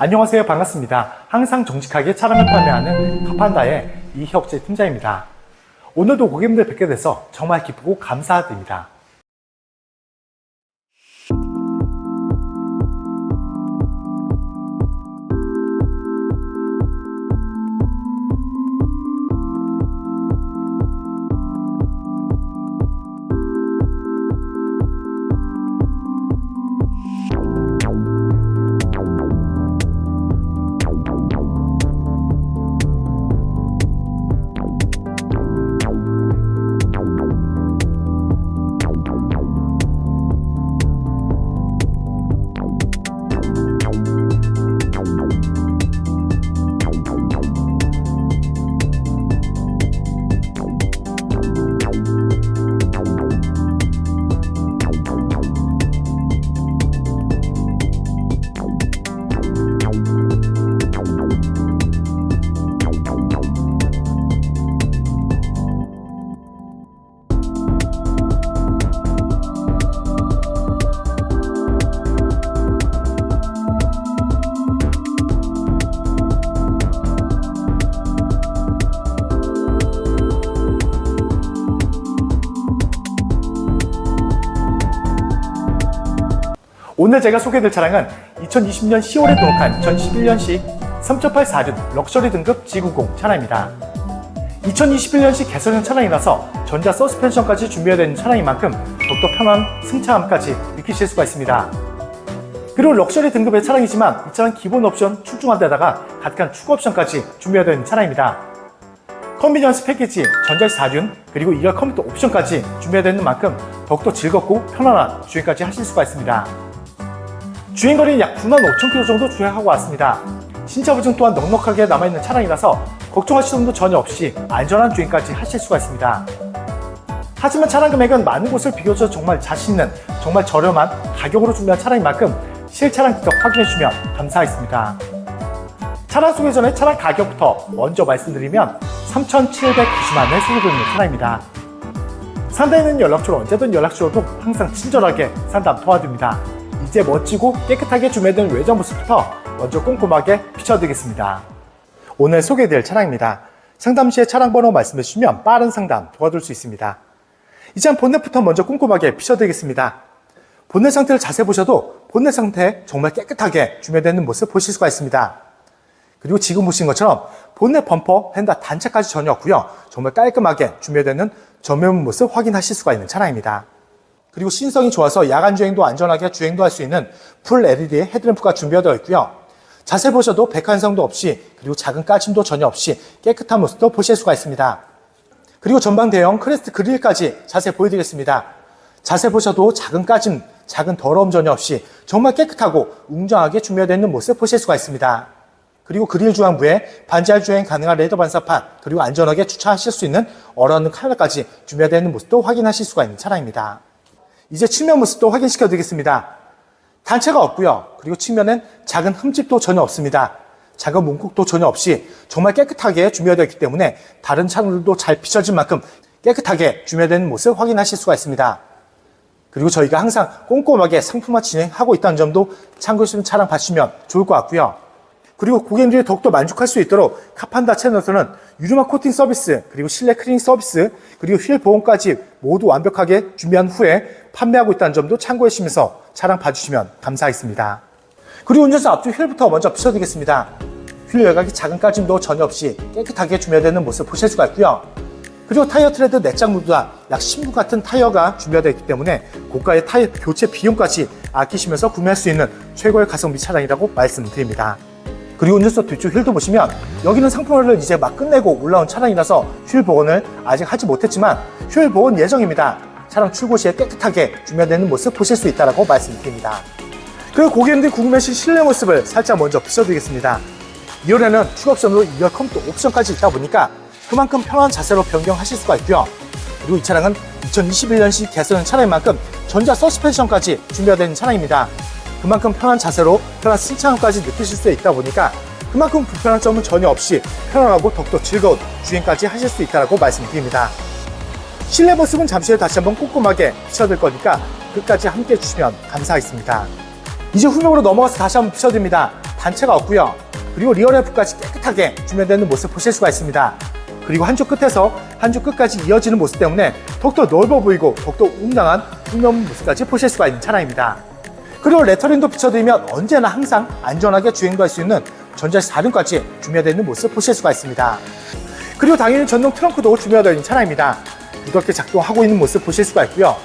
안녕하세요. 반갑습니다. 항상 정직하게 차량을 판매하는 카판다의 이혁재 팀장입니다. 오늘도 고객님들 뵙게 돼서 정말 기쁘고 감사드립니다. 오늘 제가 소개해드릴 차량은 2020년 10월에 등록한 2011년식 3.8 4륜 럭셔리 등급 G90 차량입니다. 2021년식 개선형 차량이라서 전자 서스펜션까지 준비되어 있는 차량인 만큼 더욱더 편한 승차감까지 느끼실 수가 있습니다. 그리고 럭셔리 등급의 차량이지만 이 차량 기본 옵션 출중한 데다가 각각 추가 옵션까지 준비되어 있는 차량입니다. 컨비니언스 패키지, 전자식 4륜, 그리고 2열 컴퓨터 옵션까지 준비되어 있는 만큼 더욱더 즐겁고 편안한 주행까지 하실 수가 있습니다. 주행거리는 약 95,000km 정도 주행하고 왔습니다. 신차 보증 또한 넉넉하게 남아있는 차량이라서 걱정하실 점도 전혀 없이 안전한 주행까지 하실 수가 있습니다. 하지만 차량 금액은 많은 곳을 비교해서 정말 자신 있는 정말 저렴한 가격으로 준비한 차량인 만큼 실차량 직접 확인해 주시면 감사하겠습니다. 차량 소개 전에 차량 가격부터 먼저 말씀드리면 3,790만 원에 소개되는 차량입니다. 상단에는 연락처로 언제든 연락 주셔도 항상 친절하게 상담 도와드립니다. 이제 멋지고 깨끗하게 준비된 외장 모습부터 먼저 꼼꼼하게 비춰드리겠습니다. 오늘 소개해드릴 차량입니다. 상담 시에 차량 번호 말씀해 주시면 빠른 상담 도와줄 수 있습니다. 이제 본넷부터 먼저 꼼꼼하게 비춰드리겠습니다. 본넷 상태를 자세히 보셔도 본넷 상태 정말 깨끗하게 준비되어 있는 모습 보실 수가 있습니다. 그리고 지금 보신 것처럼 본넷 범퍼, 휀다 단차까지 전혀 없고요. 정말 깔끔하게 준비되어 있는 전면 모습 확인하실 수가 있는 차량입니다. 그리고 시인성이 좋아서 야간 주행도 안전하게 주행도 할 수 있는 풀 LED 헤드램프가 준비되어 있고요. 자세히 보셔도 백한성도 없이 그리고 작은 까짐도 전혀 없이 깨끗한 모습도 보실 수가 있습니다. 그리고 전방 대형 크레스트 그릴까지 자세히 보여드리겠습니다. 자세히 보셔도 작은 까짐, 작은 더러움 전혀 없이 정말 깨끗하고 웅장하게 준비되어 있는 모습 보실 수가 있습니다. 그리고 그릴 주황부에 반지하 주행 가능한 레더 반사판, 그리고 안전하게 주차하실 수 있는 얼어있는 카메라까지 준비되어 있는 모습도 확인하실 수가 있는 차량입니다. 이제 측면 모습도 확인시켜 드리겠습니다. 단차가 없고요. 그리고 측면엔 작은 흠집도 전혀 없습니다. 작은 문콕도 전혀 없이 정말 깨끗하게 준비되어 있기 때문에 다른 차량들도 잘 비춰질 만큼 깨끗하게 준비된 모습 확인하실 수가 있습니다. 그리고 저희가 항상 꼼꼼하게 상품화 진행하고 있다는 점도 참고하시는 차량 봐주시면 좋을 것 같고요. 그리고 고객님들이 더욱더 만족할 수 있도록 카판다 채널에서는 유리막 코팅 서비스, 그리고 실내 클리닝 서비스, 그리고 휠 보온까지 모두 완벽하게 준비한 후에 판매하고 있다는 점도 참고해 주시면서 차량 봐주시면 감사하겠습니다. 그리고 운전석 앞쪽 휠부터 먼저 비춰드리겠습니다. 휠 외곽이 작은 까짐도 전혀 없이 깨끗하게 준비되는 모습 보실 수가 있고요. 그리고 타이어 트레드 4장 모두 다 약 10분 같은 타이어가 준비되어 있기 때문에 고가의 타이어 교체 비용까지 아끼시면서 구매할 수 있는 최고의 가성비 차량이라고 말씀드립니다. 그리고 운전석 뒤쪽 휠도 보시면 여기는 상품화를 이제 막 끝내고 올라온 차량이라서 휠 복원을 아직 하지 못했지만 휠 복원 예정입니다. 차량 출고 시에 깨끗하게 준비되는 모습 보실 수 있다고 말씀드립니다. 그리고 고객님들이 궁금해하신 실내 모습을 살짝 먼저 비춰드리겠습니다. 2열에는 추가 옵션으로 2열 컴퓨터 옵션까지 있다 보니까 그만큼 편한 자세로 변경하실 수가 있고요. 그리고 이 차량은 2021년식 개선형 차량인 만큼 전자 서스펜션까지 준비되어 있는 차량입니다. 그만큼 편한 자세로 편한 승차감까지 느끼실 수 있다 보니까 그만큼 불편한 점은 전혀 없이 편안하고 더욱더 즐거운 주행까지 하실 수 있다고 말씀드립니다. 실내 모습은 잠시 후에 다시 한번 꼼꼼하게 비춰드릴 거니까 끝까지 함께 해주시면 감사하겠습니다. 이제 후면으로 넘어가서 다시 한번 비춰드립니다. 단체가 없고요. 그리고 리어램프까지 깨끗하게 주면되는 모습 보실 수가 있습니다. 그리고 한쪽 끝에서 한쪽 끝까지 이어지는 모습 때문에 더욱더 넓어 보이고 더욱더 웅장한 풍년 모습까지 보실 수가 있는 차량입니다. 그리고 레터링도 비춰드리면 언제나 항상 안전하게 주행도 할 수 있는 전자식 4륜까지 준비되어 있는 모습 보실 수가 있습니다. 그리고 당연히 전동 트렁크도 준비되어 있는 차량입니다. 부드럽게 작동하고 있는 모습 보실 수가 있고요.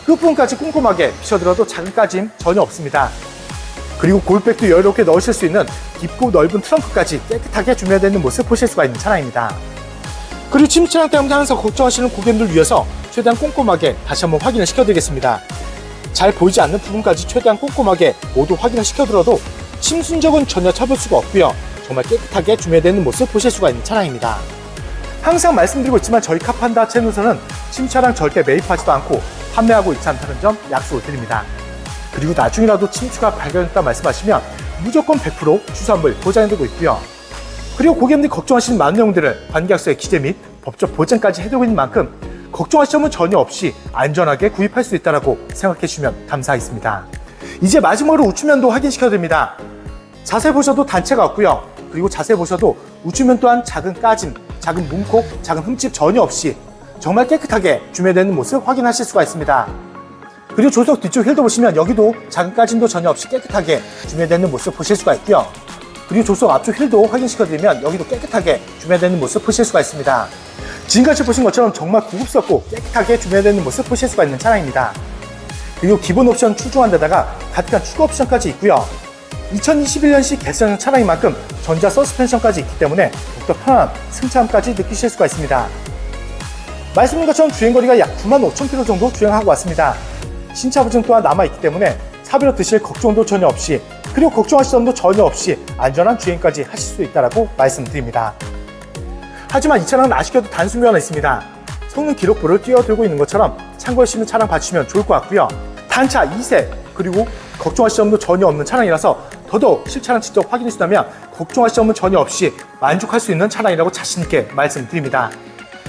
끝부분까지 꼼꼼하게 비춰들어도 작은 까짐 전혀 없습니다. 그리고 골백도 여유롭게 넣으실 수 있는 깊고 넓은 트렁크까지 깨끗하게 준비되어 있는 모습 보실 수가 있는 차량입니다. 그리고 침차량 때문에 항상 걱정하시는 고객님들 위해서 최대한 꼼꼼하게 다시 한번 확인을 시켜드리겠습니다. 잘 보이지 않는 부분까지 최대한 꼼꼼하게 모두 확인을 시켜드려도 침 순적은 전혀 찾을 수가 없고요. 정말 깨끗하게 준비되는 모습 보실 수가 있는 차량입니다. 항상 말씀드리고 있지만 저희 카판다 채널에서는 침차량 절대 매입하지도 않고 판매하고 있지 않다는 점 약속을 드립니다. 그리고 나중이라도 침수가 발견했다 말씀하시면 무조건 100% 추수환불 보장해두고 있고요. 그리고 고객님들이 걱정하시는 많은 내용들을 관계약서의 기재 및 법적 보장까지 해두고 있는 만큼 걱정하실 점은 전혀 없이 안전하게 구입할 수 있다고 생각해 주시면 감사하겠습니다. 이제 마지막으로 우측면도 확인시켜드립니다. 자세히 보셔도 단체가 없고요. 그리고 자세히 보셔도 우측면 또한 작은 까짐, 작은 문콕, 작은 흠집 전혀 없이 정말 깨끗하게 준비되는 모습 확인하실 수가 있습니다. 그리고 조수석 뒤쪽 휠도 보시면 여기도 작은 까짐도 전혀 없이 깨끗하게 준비되는 모습 보실 수가 있고요. 그리고 조수석 앞쪽 휠도 확인시켜드리면 여기도 깨끗하게 준비되는 모습 보실 수가 있습니다. 지금까지 보신 것처럼 정말 고급스럽고 깨끗하게 준비되는 모습 보실 수가 있는 차량입니다. 그리고 기본 옵션 출중한 데다가 가득한 추가 옵션까지 있고요. 2021년식 개선형 차량인 만큼 전자 서스펜션까지 있기 때문에 더욱더 편안한 승차감까지 느끼실 수가 있습니다. 말씀드린 것처럼 주행거리가 약 95,000km 정도 주행하고 왔습니다. 신차 보증 또한 남아있기 때문에 사비로 드실 걱정도 전혀 없이 그리고 걱정하실 점도 전혀 없이 안전한 주행까지 하실 수 있다고 말씀드립니다. 하지만 이 차량은 아쉽게도 단순이 하나 있습니다. 성능 기록부를 띄워들고 있는 것처럼 참고해 주시는 차량 봐주시면 좋을 것 같고요. 단차 2세 그리고 걱정하실 점도 전혀 없는 차량이라서 더더욱 실차량 직접 확인해 주시다면 걱정하실 점은 전혀 없이 만족할 수 있는 차량이라고 자신있게 말씀드립니다.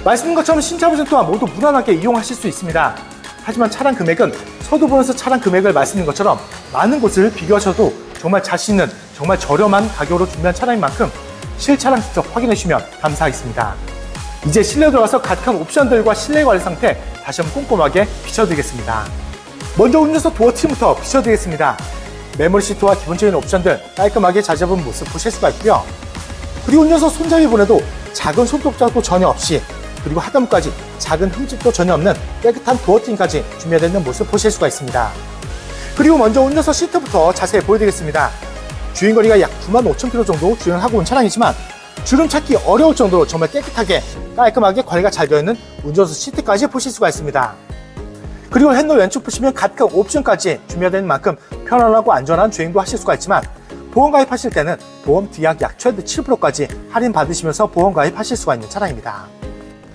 말씀드린 것처럼 신차 보증 또한 모두 무난하게 이용하실 수 있습니다. 하지만 차량 금액은 서두보면서 차량 금액을 말씀드린 것처럼 많은 곳을 비교하셔도 정말 자신 있는 정말 저렴한 가격으로 준비한 차량인 만큼 실차량 직접 확인해 주시면 감사하겠습니다. 이제 실내 들어가서 가득한 옵션들과 실내 관리 상태 다시 한번 꼼꼼하게 비춰드리겠습니다. 먼저 운전석 도어 트림부터 비춰드리겠습니다. 메모리 시트와 기본적인 옵션들 깔끔하게 잘 잡은 모습 보실 수가 있고요. 그리고 운전석 손잡이 부분에도 작은 손톱자국도 전혀 없이 그리고 하단부까지 작은 흠집도 전혀 없는 깨끗한 도어 트림까지 준비되어 있는 모습 보실 수가 있습니다. 그리고 먼저 운전석 시트부터 자세히 보여드리겠습니다. 주행거리가 약 95,000km 정도 주행을 하고 온 차량이지만 주름 찾기 어려울 정도로 정말 깨끗하게 깔끔하게 관리가 잘 되어 있는 운전석 시트까지 보실 수가 있습니다. 그리고 핸들 왼쪽 보시면 가득한 옵션까지 준비되어 있는 만큼 편안하고 안전한 주행도 하실 수가 있지만 보험 가입하실 때는 보험 뒤약 약 최대 7%까지 할인 받으시면서 보험 가입하실 수가 있는 차량입니다.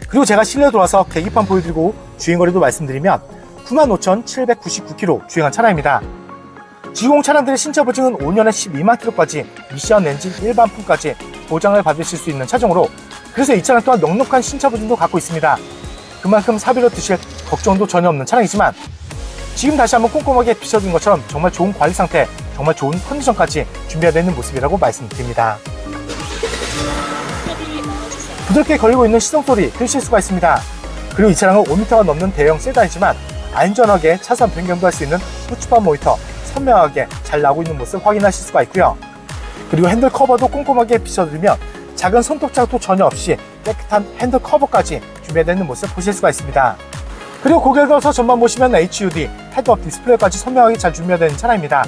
그리고 제가 실내 들어와서 계기판 보여드리고 주행거리도 말씀드리면 95,799km 주행한 차량입니다. G20 차량들의 신차 보증은 5년에 12만 km까지 미션 엔진 일반품까지 보장을 받으실 수 있는 차종으로 그래서 이 차량 또한 넉넉한 신차 보증도 갖고 있습니다. 그만큼 사비로 드실 걱정도 전혀 없는 차량이지만 지금 다시 한번 꼼꼼하게 비춰드린 것처럼 정말 좋은 관리 상태, 정말 좋은 컨디션까지 준비되어 있는 모습이라고 말씀드립니다. 부드럽게 걸리고 있는 시동소리 들으실 수가 있습니다. 그리고 이 차량은 5m가 넘는 대형 세단이지만 안전하게 차선 변경도 할 수 있는 후추판 모니터 선명하게 잘 나오고 있는 모습 확인하실 수가 있고요. 그리고 핸들 커버도 꼼꼼하게 비춰드리면 작은 손톱 자국도 전혀 없이 깨끗한 핸들 커버까지 준비되어 있는 모습 보실 수가 있습니다. 그리고 고개를 들어서 전방 보시면 HUD, 헤드업 디스플레이까지 선명하게 잘 준비되어 있는 차량입니다.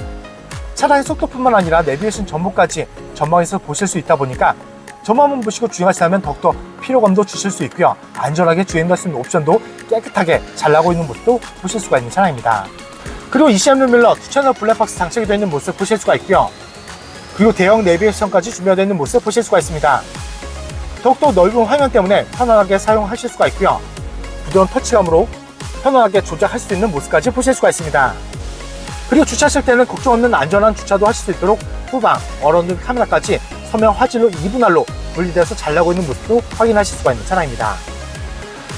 차량의 속도뿐만 아니라 내비게이션 정보까지 전방에서 보실 수 있다 보니까 전방만 보시고 주행하시다면 더욱더 피로감도 주실 수 있고요. 안전하게 주행도 할 수 있는 옵션도 깨끗하게 잘 나오고 있는 모습도 보실 수가 있는 차량입니다. 그리고 ECM 룰밀러 2채널 블랙박스 장착이 되어 있는 모습 보실 수가 있고요. 그리고 대형 내비게이션까지 준비되어 있는 모습 보실 수가 있습니다. 더욱더 넓은 화면 때문에 편안하게 사용하실 수가 있고요. 부드러운 터치감으로 편안하게 조작할 수 있는 모습까지 보실 수가 있습니다. 그리고 주차하실 때는 걱정 없는 안전한 주차도 하실 수 있도록 후방, 어라운드 카메라까지 선명 화질로 2분할로 분리되어서 잘 나오고 있는 모습도 확인하실 수가 있는 차량입니다.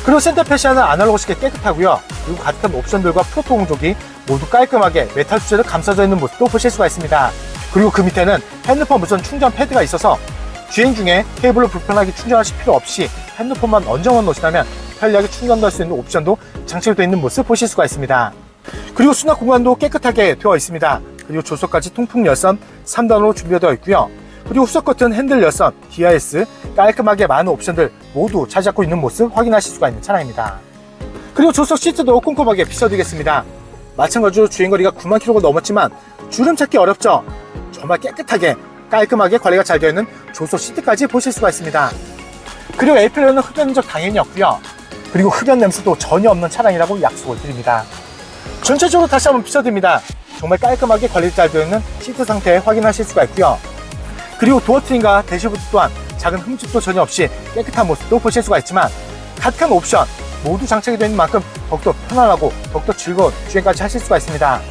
그리고 센터 패시아는 아날로그식에 깨끗하고요. 그리고 가득한 옵션들과 프로토 공조기 모두 깔끔하게 메탈 주제를 감싸져 있는 모습도 보실 수가 있습니다. 그리고 그 밑에는 핸드폰 무선 충전 패드가 있어서 주행 중에 케이블로 불편하게 충전하실 필요 없이 핸드폰만 얹어만 놓으시다면 편리하게 충전할 수 있는 옵션도 장착되어 있는 모습 보실 수가 있습니다. 그리고 수납 공간도 깨끗하게 되어 있습니다. 그리고 조수석까지 통풍 열선 3단으로 준비되어 있고요. 그리고 후석 커튼, 핸들 열선, DRS 깔끔하게 많은 옵션들 모두 잘 잡고 있는 모습 확인하실 수가 있는 차량입니다. 그리고 조수석 시트도 꼼꼼하게 비춰드리겠습니다. 마찬가지로 주행거리가 9만 km가 넘었지만 주름 찾기 어렵죠? 정말 깨끗하게 깔끔하게 관리가 잘 되어 있는 조수석 시트까지 보실 수가 있습니다. 그리고 A필러는 흡연 흔적 당연히 없고요. 그리고 흡연 냄새도 전혀 없는 차량이라고 약속을 드립니다. 전체적으로 다시 한번 비춰드립니다. 정말 깔끔하게 관리 잘 되어 있는 시트 상태 확인하실 수가 있고요. 그리고 도어 트림과 대시보드 또한 작은 흠집도 전혀 없이 깨끗한 모습도 보실 수가 있지만 가득한 옵션 모두 장착이 되어 있는 만큼 더욱더 편안하고 더욱더 즐거운 주행까지 하실 수가 있습니다.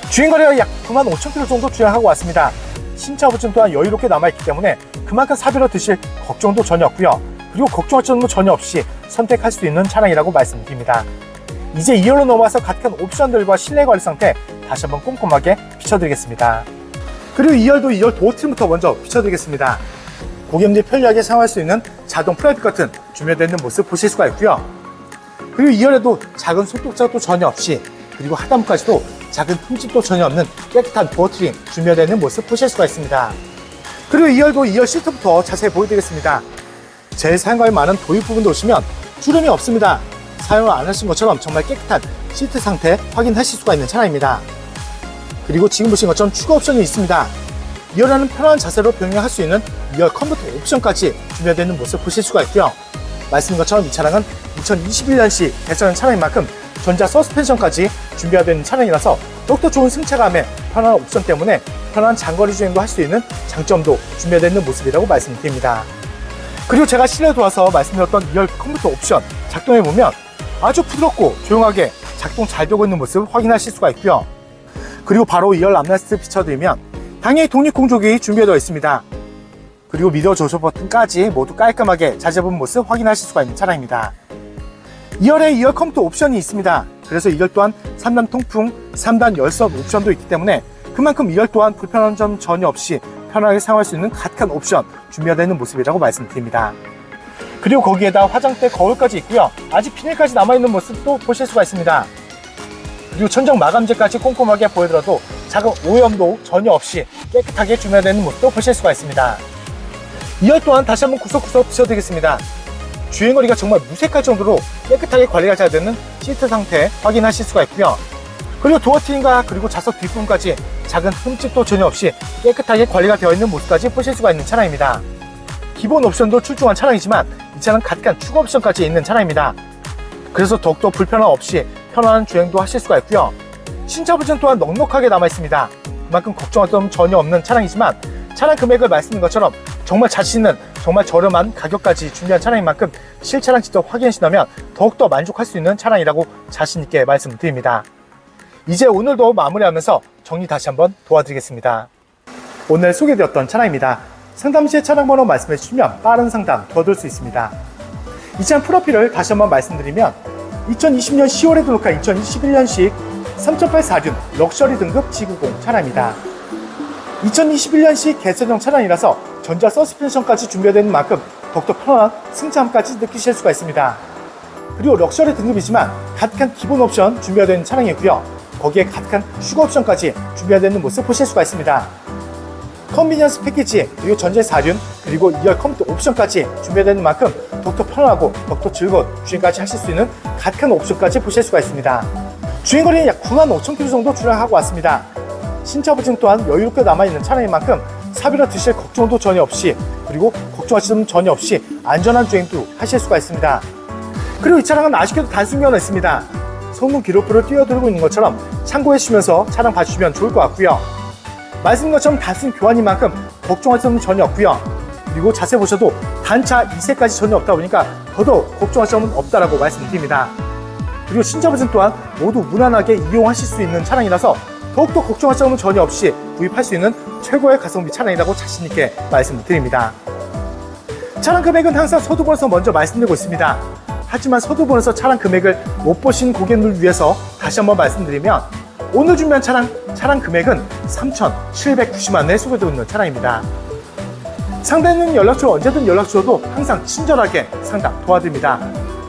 주행거리가 약 9만 5천 km 정도 주행하고 왔습니다. 신차 보증 또한 여유롭게 남아있기 때문에 그만큼 사비로 드실 걱정도 전혀 없고요. 그리고 걱정할 점도 전혀 없이 선택할 수 있는 차량이라고 말씀드립니다. 이제 2열로 넘어와서 가득한 옵션들과 실내 관리 상태 다시 한번 꼼꼼하게 비춰드리겠습니다. 그리고 2열도 2열 도어 트림부터 먼저 비춰드리겠습니다. 고객님들이 편리하게 사용할 수 있는 자동 프라이빗 커튼 준비되어 있는 모습 보실 수가 있고요. 그리고 2열에도 작은 소독자도 전혀 없이 그리고 하단부까지도 작은 흠집도 전혀 없는 깨끗한 도어 트림 준비되어 있는 모습 보실 수가 있습니다. 그리고 2열도 2열 시트부터 자세히 보여드리겠습니다. 제일 사용감이 많은 도입 부분도 오시면 주름이 없습니다. 사용을 안 하신 것처럼 정말 깨끗한 시트 상태 확인하실 수가 있는 차량입니다. 그리고 지금 보신 것처럼 추가 옵션이 있습니다. 2열에는 편안한 자세로 변경할 수 있는 2열 컴퓨터 옵션까지 준비되어 있는 모습 보실 수가 있고요. 말씀드린 것처럼 이 차량은 2021년식 개선한 차량인 만큼 전자 서스펜션까지 준비되어 있는 차량이라서 더욱더 좋은 승차감에 편안한 옵션 때문에 편안한 장거리 주행도 할 수 있는 장점도 준비되어 있는 모습이라고 말씀드립니다. 그리고 제가 실내에 들어와서 말씀드렸던 2열 컴퓨터 옵션 작동해보면 아주 부드럽고 조용하게 작동 잘 되고 있는 모습 확인하실 수가 있고요. 그리고 바로 2열 앞라이트 비춰드리면 당연히 독립공조기 준비되어 있습니다. 그리고 미러 조절 버튼까지 모두 깔끔하게 잘 잡은 모습 확인하실 수가 있는 차량입니다. 2열에 2열 컴퓨터 옵션이 있습니다. 그래서 2열 또한 3단 통풍, 3단 열선 옵션도 있기 때문에 그만큼 2열 또한 불편한 점 전혀 없이 편하게 사용할 수 있는 가득한 옵션 준비되어 있는 모습이라고 말씀드립니다. 그리고 거기에다 화장대 거울까지 있고요. 아직 비닐까지 남아있는 모습도 보실 수가 있습니다. 그리고 천정 마감재까지 꼼꼼하게 보여드려도 작은 오염도 전혀 없이 깨끗하게 준비되어 있는 모습도 보실 수가 있습니다. 2열 또한 다시 한번 구석구석 비춰드리겠습니다. 주행거리가 정말 무색할 정도로 깨끗하게 관리가 잘 되는 시트 상태 확인하실 수가 있고요. 그리고 도어 트림과 그리고 좌석 뒷부분까지 작은 흠집도 전혀 없이 깨끗하게 관리가 되어 있는 모습까지 보실 수가 있는 차량입니다. 기본 옵션도 출중한 차량이지만 이 차량은 가득한 추가 옵션까지 있는 차량입니다. 그래서 더욱더 불편함 없이 편안한 주행도 하실 수가 있고요. 신차 보증 또한 넉넉하게 남아있습니다. 그만큼 걱정할 점 전혀 없는 차량이지만 차량 금액을 말씀드린 것처럼 정말 자신 있는 정말 저렴한 가격까지 준비한 차량인 만큼 실차량 직접 확인하신다면 더욱더 만족할 수 있는 차량이라고 자신있게 말씀드립니다. 이제 오늘도 마무리하면서 정리 다시 한번 도와드리겠습니다. 오늘 소개되었던 차량입니다. 상담 시에 차량 번호 말씀해 주시면 빠른 상담 도와드릴 수 있습니다. 이 차량 프로필을 다시 한번 말씀드리면 2020년 10월에 등록한 2021년식 3.846 럭셔리 등급 G90 차량입니다. 2021년식 개선형 차량이라서 전자 서스펜션까지 준비되는 만큼 더욱더 편안한 승차감까지 느끼실 수가 있습니다. 그리고 럭셔리 등급이지만 가득한 기본 옵션 준비되어 있는 차량이고요. 거기에 가득한 추가 옵션까지 준비되어 있는 모습 보실 수가 있습니다. 컨비니언스 패키지, 그리고 전자 사륜, 그리고 2열 컴퓨터 옵션까지 준비되어 있는 만큼 더욱더 편안하고 더욱더 즐거운 주행까지 하실 수 있는 가득한 옵션까지 보실 수가 있습니다. 주행거리는 약 9만 5천 km 정도 주행하고 왔습니다. 신차 보증 또한 여유롭게 남아있는 차량인 만큼 사비로 드실 걱정도 전혀 없이 그리고 걱정하실 점 전혀 없이 안전한 주행도 하실 수가 있습니다. 그리고 이 차량은 아쉽게도 단순교환이 있습니다. 성능 기록부를 띄워드리고 있는 것처럼 참고해 주시면서 차량 봐주시면 좋을 것 같고요. 말씀드린 것처럼 단순 교환인 만큼 걱정할 점은 전혀 없고요. 그리고 자세히 보셔도 단차 2세까지 전혀 없다 보니까 더더욱 걱정할 점은 없다라고 말씀드립니다. 그리고 신차 보증 또한 모두 무난하게 이용하실 수 있는 차량이라서 더욱더 걱정할 점은 전혀 없이 구입할 수 있는 최고의 가성비 차량이라고 자신있게 말씀드립니다. 차량 금액은 항상 서두번에서 먼저 말씀드리고 있습니다. 하지만 서두번에서 차량 금액을 못 보신 고객님을 위해서 다시 한번 말씀드리면 오늘 준비한 차량 금액은 3,790만 원에 소개되고 있는 차량입니다. 상대는 연락처로 언제든 연락 주셔도 항상 친절하게 상담 도와드립니다.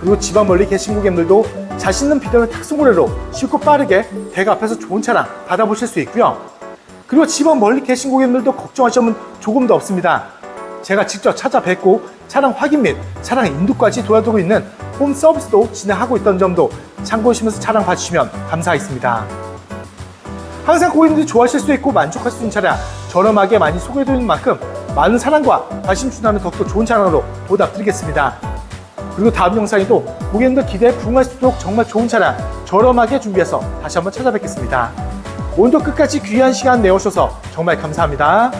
그리고 집안 멀리 계신 고객님들도 자신 있는 비대면 탁송거래로 쉽고 빠르게 댁 앞에서 좋은 차량 받아보실 수 있고요. 그리고 집안 멀리 계신 고객님들도 걱정하실 점은 조금도 없습니다. 제가 직접 찾아뵙고 차량 확인 및 차량 인도까지 도와드리고 있는 홈 서비스도 진행하고 있다는 점도 참고하시면서 차량 봐주시면 감사하겠습니다. 항상 고객님들이 좋아하실 수 있고 만족할 수 있는 차량 저렴하게 많이 소개해드리는 만큼 많은 사랑과 관심 준다면 더욱더 좋은 차량으로 보답드리겠습니다. 그리고 다음 영상에도 고객님들 기대에 부응할 수 있도록 정말 좋은 차량 저렴하게 준비해서 다시 한번 찾아뵙겠습니다. 오늘도 끝까지 귀한 시간 내어주셔서 정말 감사합니다.